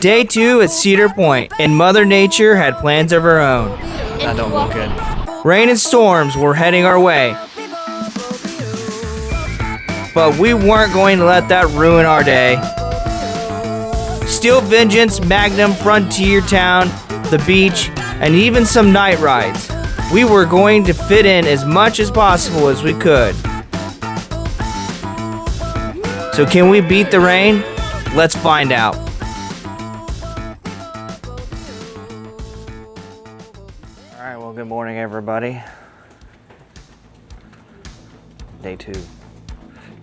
Day 2 at Cedar Point, and Mother Nature had plans of her own. That don't look good. Rain and storms were heading our way, but we weren't going to let that ruin our day. Steel Vengeance, Magnum, Frontier Town, the beach, and even some night rides. We were going to fit in as much as possible as we could. So can we beat the rain? Let's find out. Alright, well, good morning, everybody. Day 2.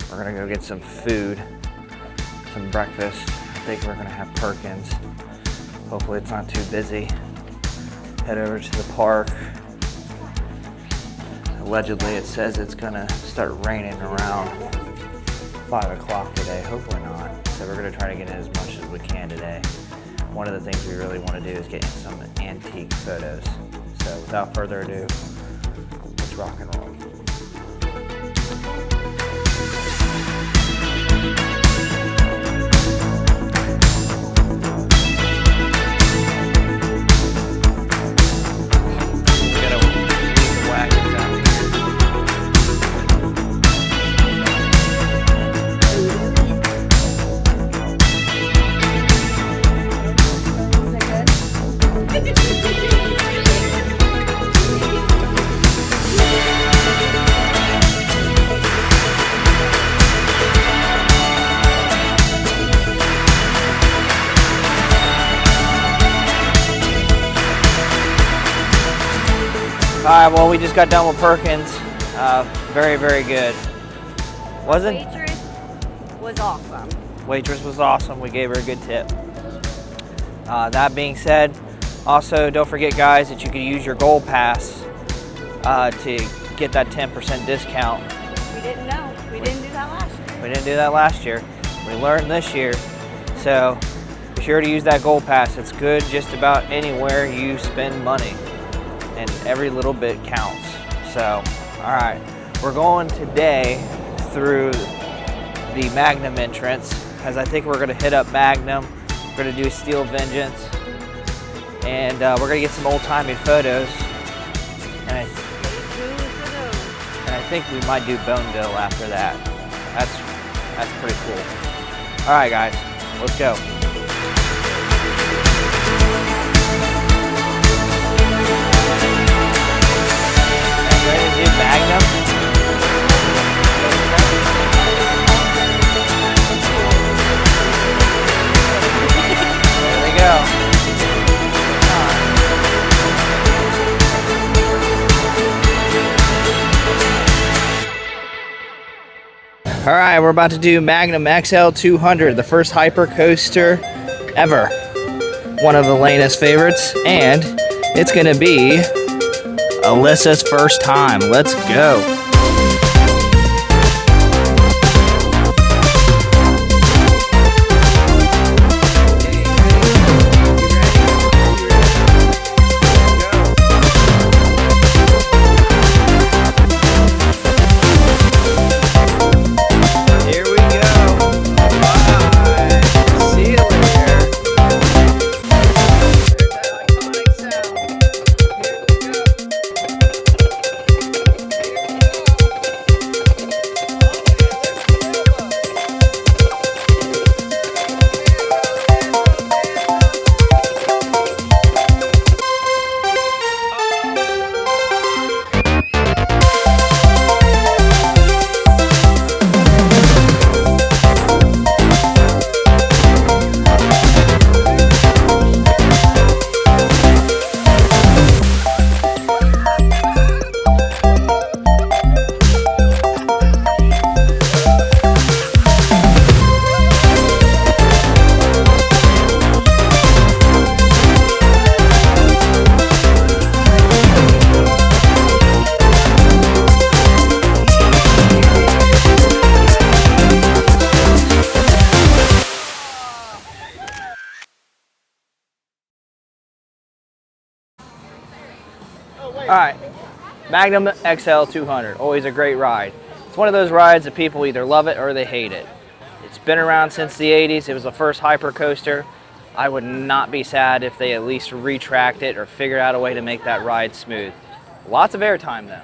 We're gonna go get some food, some breakfast. I think we're gonna have Perkins. Hopefully it's not too busy. Head over to the park. Allegedly it says it's gonna start raining around 5 o'clock today. Hopefully not. So we're gonna try to get in as much as we can today. One of the things we really want to do is get in some antique photos. So without further ado, let's rock and roll. Alright, well, we just got done with Perkins. Very, very good. Wasn't? Waitress was awesome. Waitress was awesome. We gave her a good tip. That being said, also don't forget, guys, that you could use your Gold Pass to get that 10% discount. We didn't know. We didn't do that last year. We didn't do that last year. We learned this year. So be sure to use that Gold Pass. It's good just about anywhere you spend money. And every little bit counts. So, all right, we're going today through the Magnum entrance, because I think we're gonna hit up Magnum. We're gonna do Steel Vengeance, and we're gonna get some old-timey photos. And I think we might do Boneville after that. That's pretty cool. All right, guys, let's go. Magnum. There we go. All right, we're about to do Magnum XL 200, the first hyper coaster ever. One of Elena's favorites, and it's gonna be Alyssa's first time. Let's go. Here we go. Bye. See you later. All right, Magnum XL 200, always a great ride. It's one of those rides that people either love it or they hate it. It's been around since the 80s. It was the first hyper coaster. I would not be sad if they at least retract it or figure out a way to make that ride smooth. Lots of airtime though.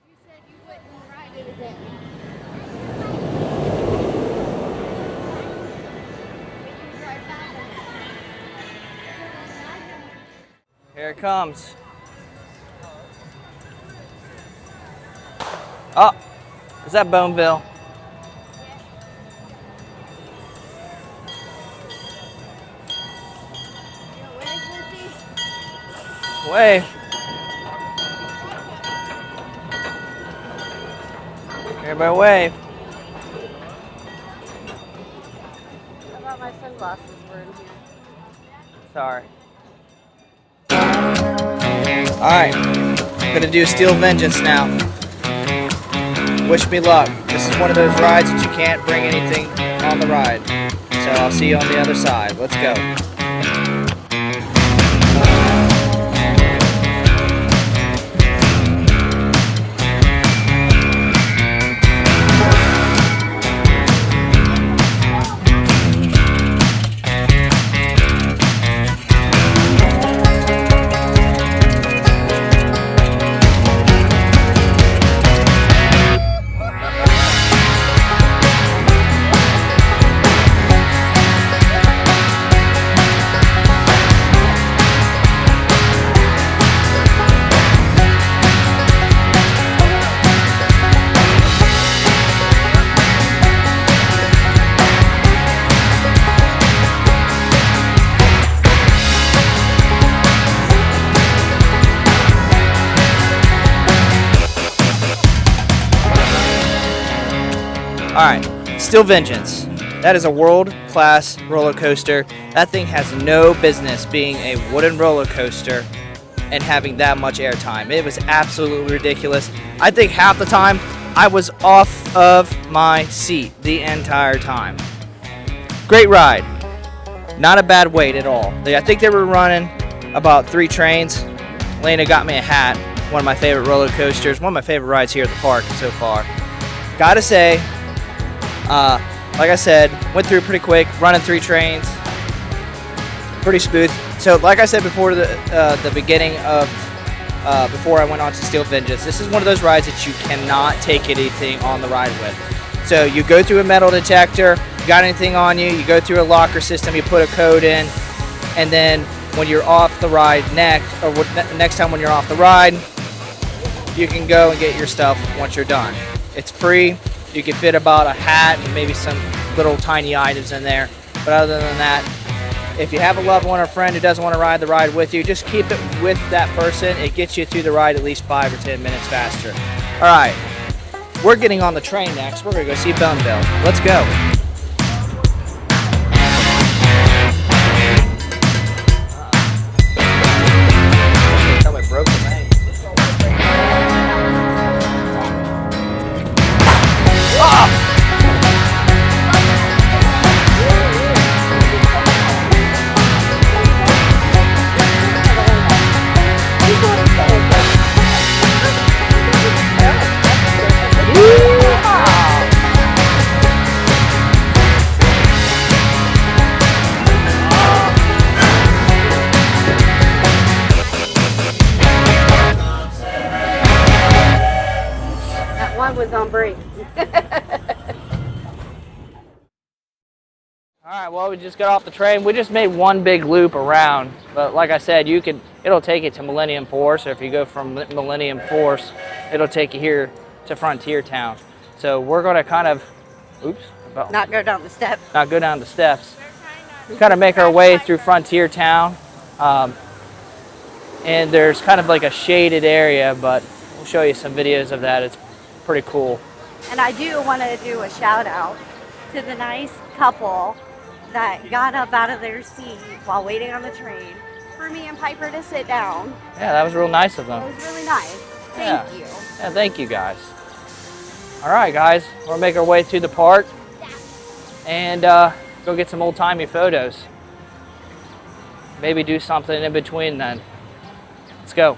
You said you wouldn't ride it again. Here it comes. Oh, is that Boneville? Wave. Everybody wave. How about my sunglasses were in here? Sorry. Alright, gonna do Steel Vengeance now. Wish me luck. This is one of those rides that you can't bring anything on the ride. So I'll see you on the other side. Let's go. Alright, Steel Vengeance. That is a world-class roller coaster. That thing has no business being a wooden roller coaster and having that much airtime. It was absolutely ridiculous. I think half the time I was off of my seat the entire time. Great ride. Not a bad wait at all. I think they were running about 3 trains. Lena got me a hat. One of my favorite roller coasters. One of my favorite rides here at the park so far. Gotta say, like I said, went through pretty quick, running 3 trains, pretty smooth. So like I said before the beginning of, before I went on to Steel Vengeance, this is one of those rides that you cannot take anything on the ride with. So you go through a metal detector, you got anything on you, you go through a locker system, you put a code in, and then when you're off the ride next time when you're off the ride, you can go and get your stuff once you're done. It's free. You can fit about a hat and maybe some little tiny items in there. But other than that, if you have a loved one or friend who doesn't want to ride the ride with you, just keep it with that person. It gets you through the ride at least 5 or 10 minutes faster. All right, we're getting on the train next. We're going to go see Boneville. Let's go. Somebody broke the bank. Was on break. Alright, well, we just got off the train. We just made one big loop around, but like I said, it'll take you to Millennium Force, or if you go from Millennium Force, it'll take you here to Frontier Town. So we're going to kind of, Not go down the steps. Not go down the steps. Kind of make our way through Frontier Town. And there's kind of like a shaded area, but we'll show you some videos of that. It's pretty cool. And I do want to do a shout out to the nice couple that got up out of their seat while waiting on the train for me and Piper to sit down. Yeah, that was real nice of them. It was really nice. Thank you. Yeah, thank you guys. All right, guys, we'll make our way through the park and go get some old-timey photos. Maybe do something in between then. Let's go.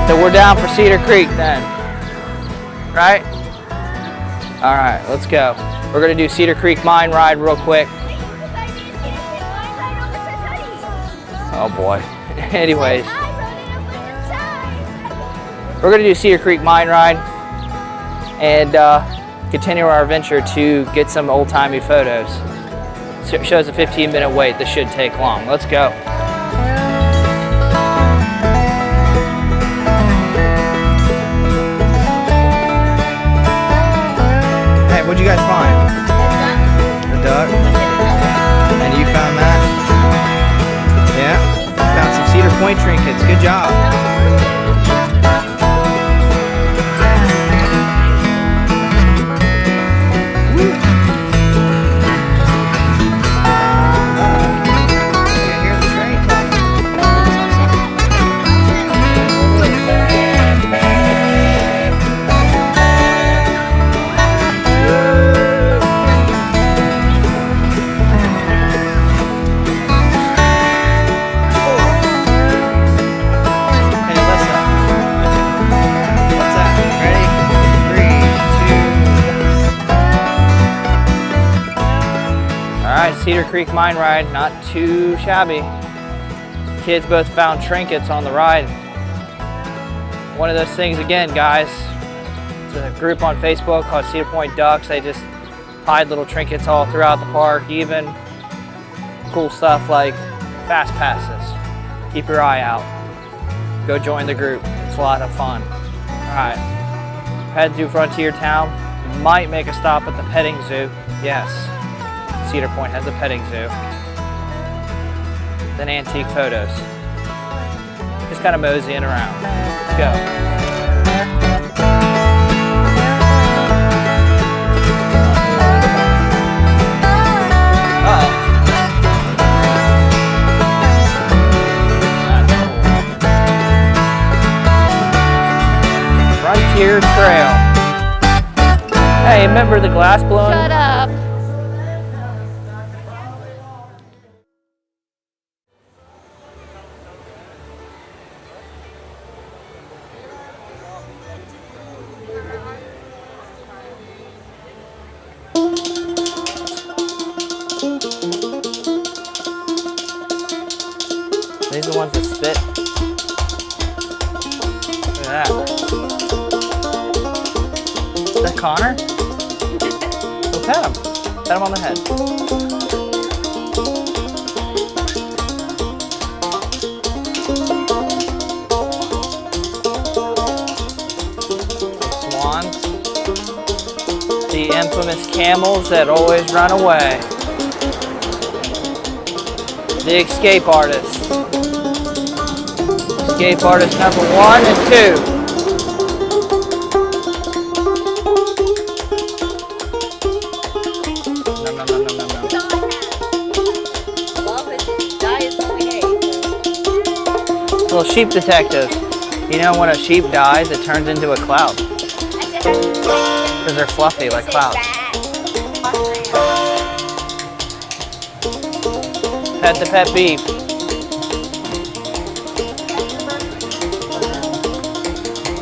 So we're down for Cedar Creek then, right? All right, let's go. We're gonna do Cedar Creek Mine Ride real quick. Oh boy. Anyways, we're gonna do Cedar Creek Mine Ride and continue our adventure to get some old-timey photos. So it shows a 15-minute wait. This should take long. Let's go. Hey, what'd you guys find? A duck. And you found that? Yeah. Found some Cedar Point trinkets. Good job. Cedar Creek Mine Ride, not too shabby. Kids both found trinkets on the ride. One of those things again, guys, it's a group on Facebook called Cedar Point Ducks. They just hide little trinkets all throughout the park, even cool stuff like fast passes. Keep your eye out. Go join the group. It's a lot of fun. All right, head to Frontier Town. Might make a stop at the petting zoo. Yes. Cedar Point has a petting zoo. Then antique photos. Just kind of moseying around. Let's go. Uh-oh. That's cool. Frontier Trail. Hey, remember the glass blowing? Shut up. These are the ones that spit. Look at that. Is that Connor? Go pet him. Pet him on the head. Swans. The infamous camels that always run away. The escape artist. Escape artist number 1 and 2. No. Little sheep detective. You know when a sheep dies, it turns into a cloud. Because they're fluffy like clouds. Pet the pet beef.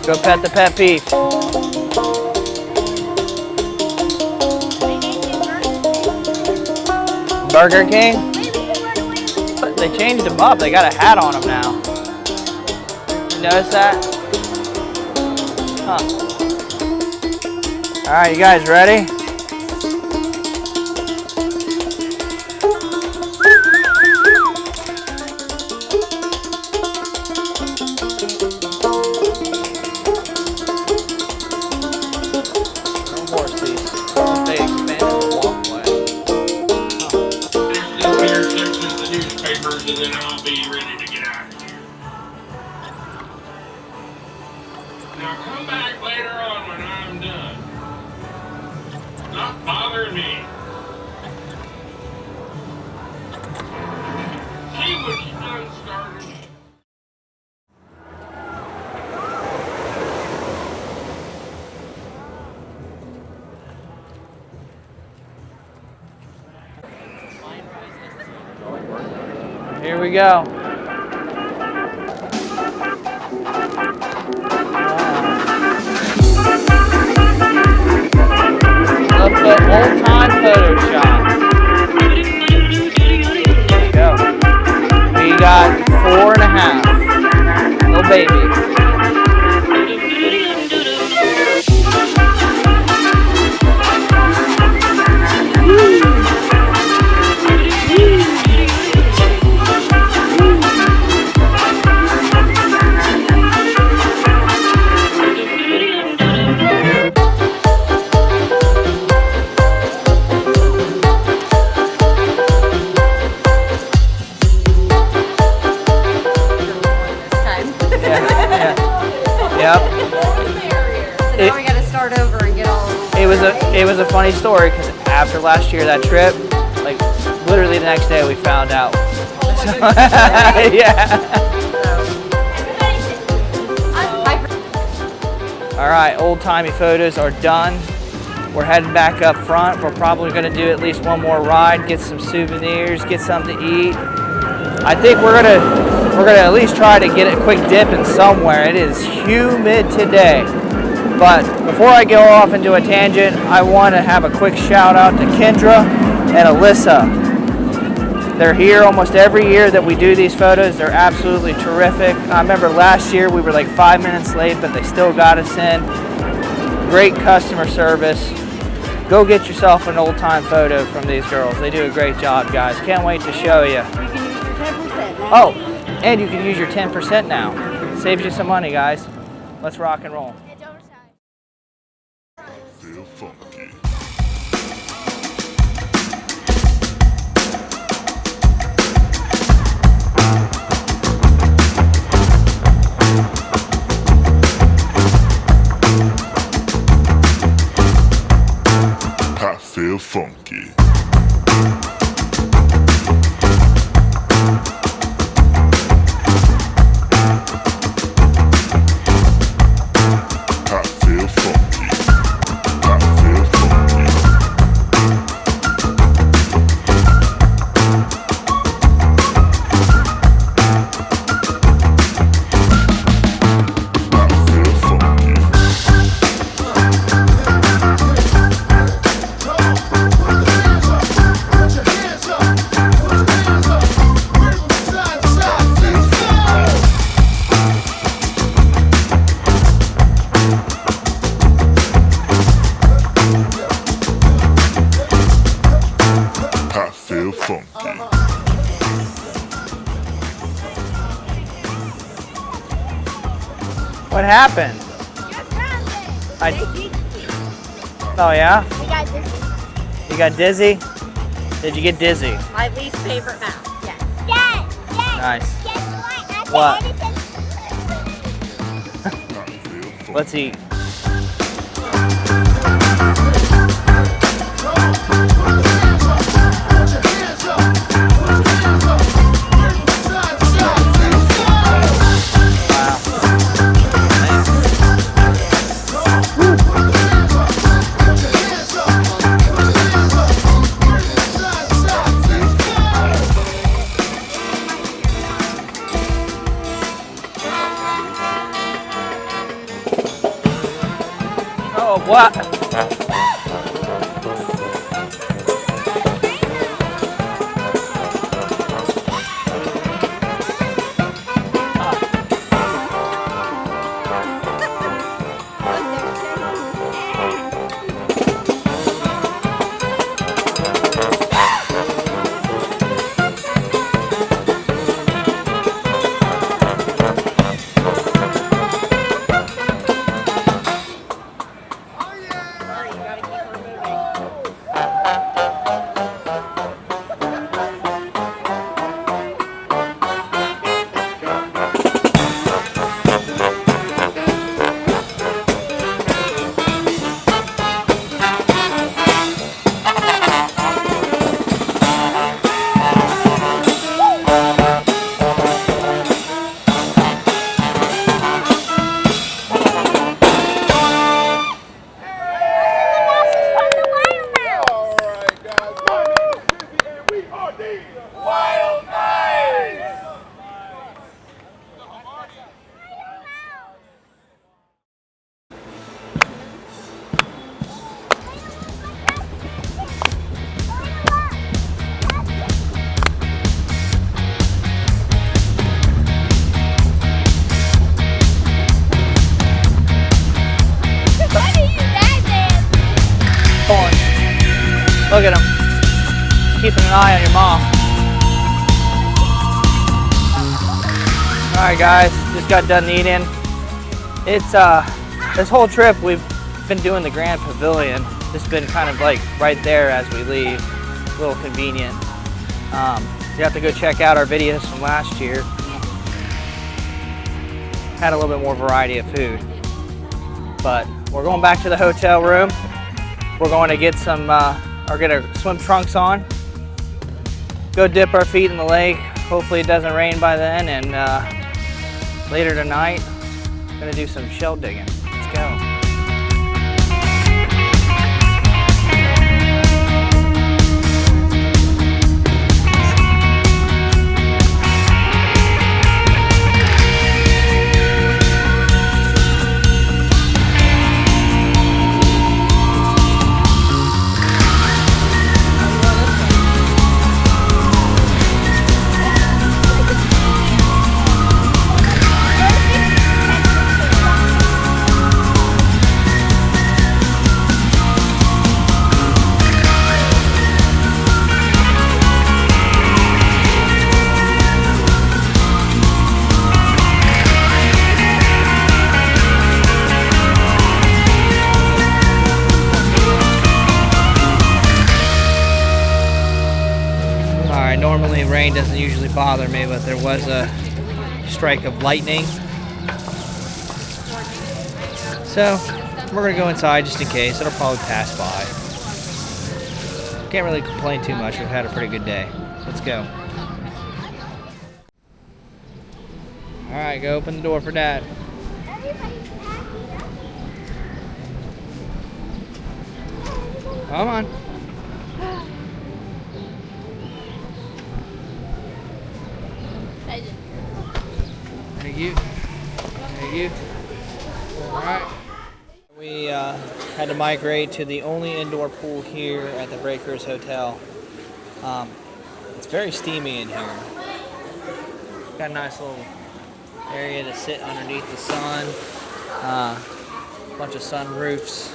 Go pet the pet beef. Burger King? But they changed them up. They got a hat on them now. You notice that? Huh. All right, you guys ready? And then I'll be ready to get out of here. Now come back later on when I'm done. Not bothering me. See what you done started. Here we go. old time photo shot. Let's go. We got 4.5. Little baby. Yep. So now we got to start over and get all. It was a funny story because after last year that trip, like literally the next day we found out. Oh my goodness. Yeah. All right, old-timey photos are done. We're heading back up front. We're probably going to do at least one more ride, get some souvenirs, get something to eat. I think we're gonna at least try to get a quick dip in somewhere. It is humid today. But before I go off into a tangent, I want to have a quick shout out to Kendra and Alyssa. They're here almost every year that we do these photos. They're absolutely terrific. I remember last year we were like 5 minutes late, but they still got us in. Great customer service. Go get yourself an old time photo from these girls. They do a great job, guys. Can't wait to show you. You can use your 10% now. Oh, and you can use your 10% now. Saves you some money, guys. Let's rock and roll. Feel funky. I feel funky. I feel funky. I feel funky. I feel funky. I feel funky. What happened? Oh yeah? We got this. You got dizzy? Did you get dizzy? My least favorite mouth. Yes. Nice. Guess What? I feel funky. Let's eat. Oh, what? Look at him. Keeping an eye on your mom. All right, guys, just got done eating. It's this whole trip we've been doing the Grand Pavilion. Just been kind of like right there as we leave. A little convenient. You have to go check out our videos from last year. Had a little bit more variety of food. But we're going back to the hotel room. We're going to get some, or get our swim trunks on. Go dip our feet in the lake. Hopefully it doesn't rain by then. And later tonight, I'm gonna do some shell digging. Let's go. Normally rain doesn't usually bother me, but there was a strike of lightning. So we're gonna go inside just in case. It'll probably pass by. Can't really complain too much. We've had a pretty good day. Let's go. All right, go open the door for Dad. Come on. Thank you. Thank you. All right. We had to migrate to the only indoor pool here at the Breakers Hotel. It's very steamy in here. Got a nice little area to sit underneath the sun. Bunch of sunroofs.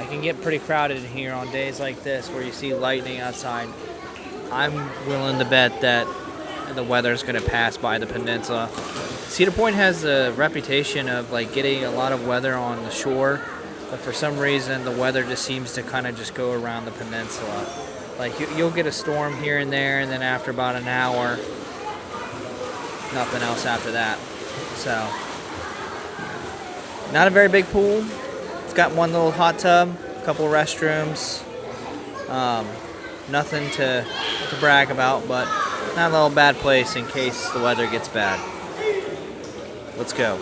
It can get pretty crowded in here on days like this where you see lightning outside. I'm willing to bet that the weather's going to pass by the peninsula. Cedar Point has a reputation of like getting a lot of weather on the shore, but for some reason the weather just seems to kind of just go around the peninsula. Like you'll get a storm here and there, and then after about an hour, nothing else after that. So, not a very big pool. It's got one little hot tub, a couple restrooms. Nothing to brag about, but not a little bad place in case the weather gets bad. Let's go.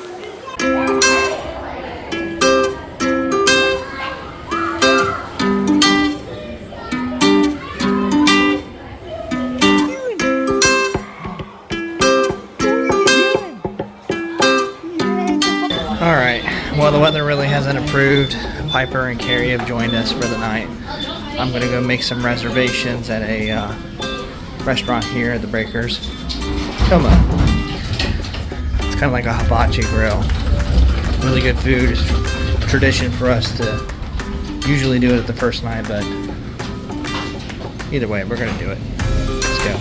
All right, well, the weather really hasn't improved. Piper and Carrie have joined us for the night. I'm gonna go make some reservations at a restaurant here at the Breakers. Come on. It's kind of like a hibachi grill. Really good food. It's a tradition for us to usually do it at the first night, but either way, we're gonna do it. Let's go.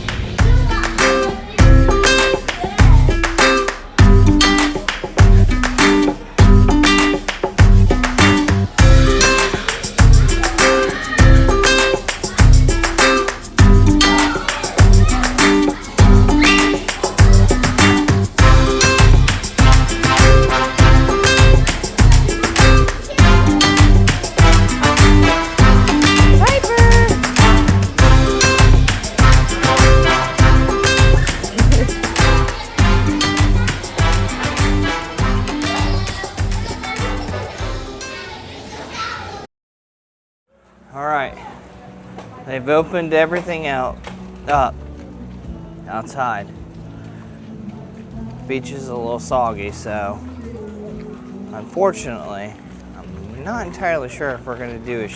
Alright, they've opened everything up outside. Beach is a little soggy, so unfortunately, I'm not entirely sure if we're going to do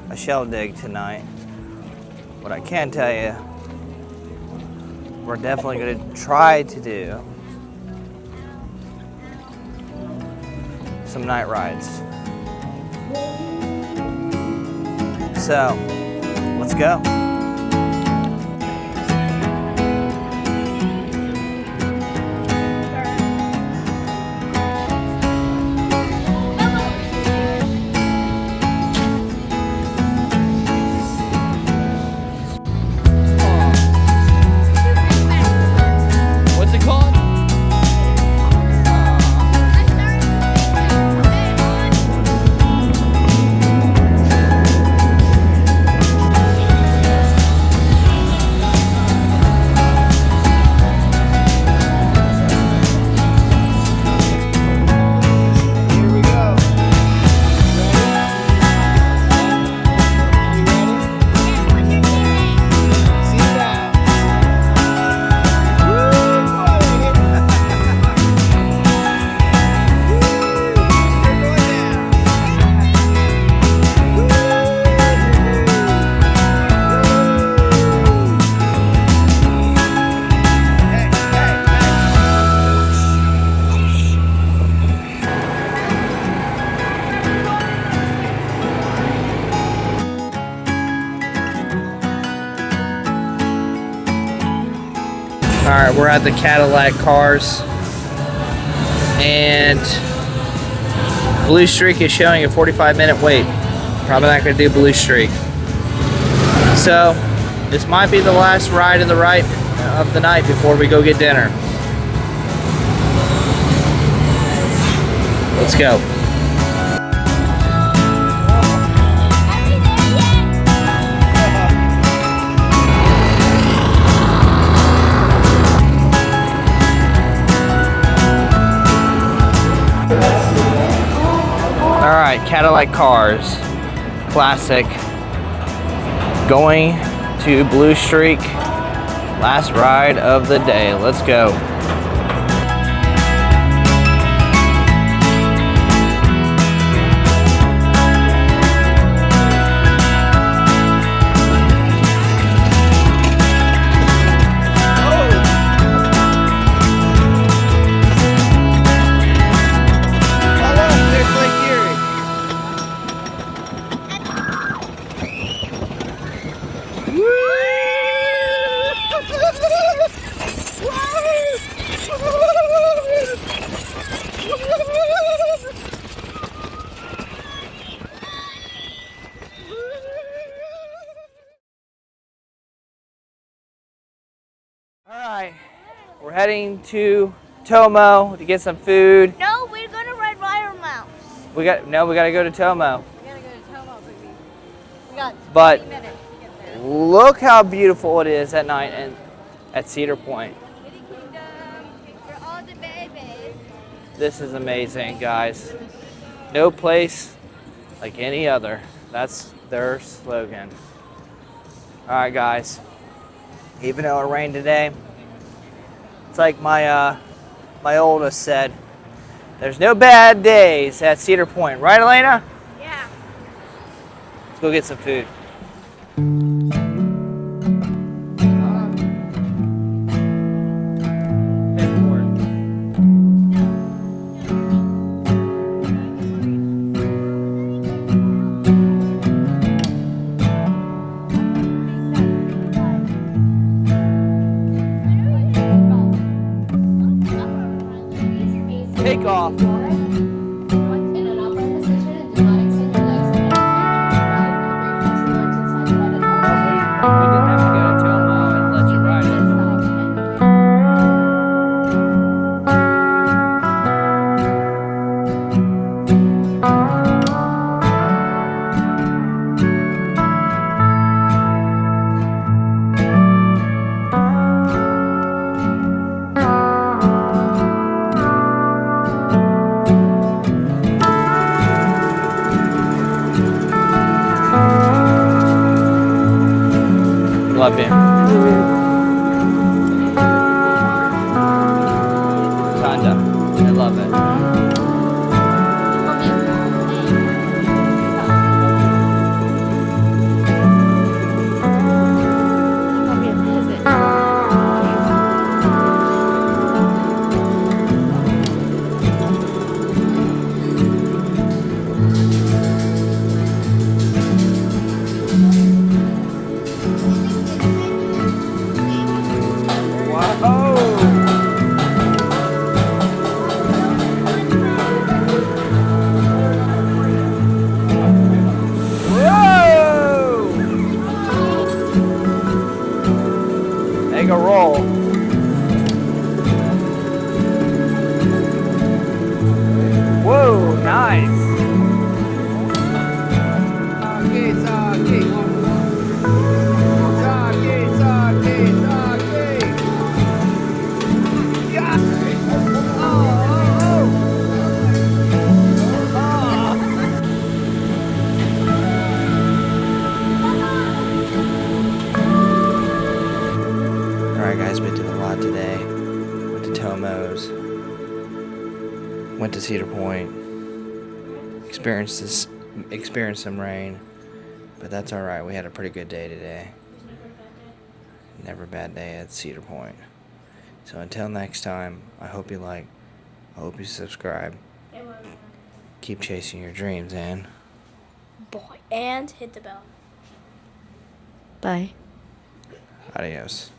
a shell dig tonight. What I can tell you, we're definitely going to try to do some night rides. So, let's go. What's it called? Here we go. Sit down. All right, we're at the Cadillac cars, and Blue Streak is showing a 45-minute wait. Probably not gonna do Blue Streak. So this might be the last ride of the night before we go get dinner. Let's go. All right, Cadillac cars, classic. Going to Blue Streak, last ride of the day. Let's go. Alright, we're heading to Tomo to get some food. No, we're gonna ride Wire Mouse. We gotta go to Tomo. We gotta go to Tomo, baby. We got 20 But minutes to get there. look how beautiful it is at night and at Cedar Point. Kitty Kingdom for all the babies. This is amazing, guys. No place like any other. That's their slogan. Alright, guys. Even though it rained today, it's like my oldest said, there's no bad days at Cedar Point. Right, Elena? Yeah. Let's go get some food. Take off. Love you. Kinda. I love it. out today. Went to Tomo's. Went to Cedar Point. Experienced some rain, but that's all right. We had a pretty good day today. Never a bad day at Cedar Point. So until next time, I hope you subscribe. Keep chasing your dreams, and Boy, and hit the bell. Bye. adios.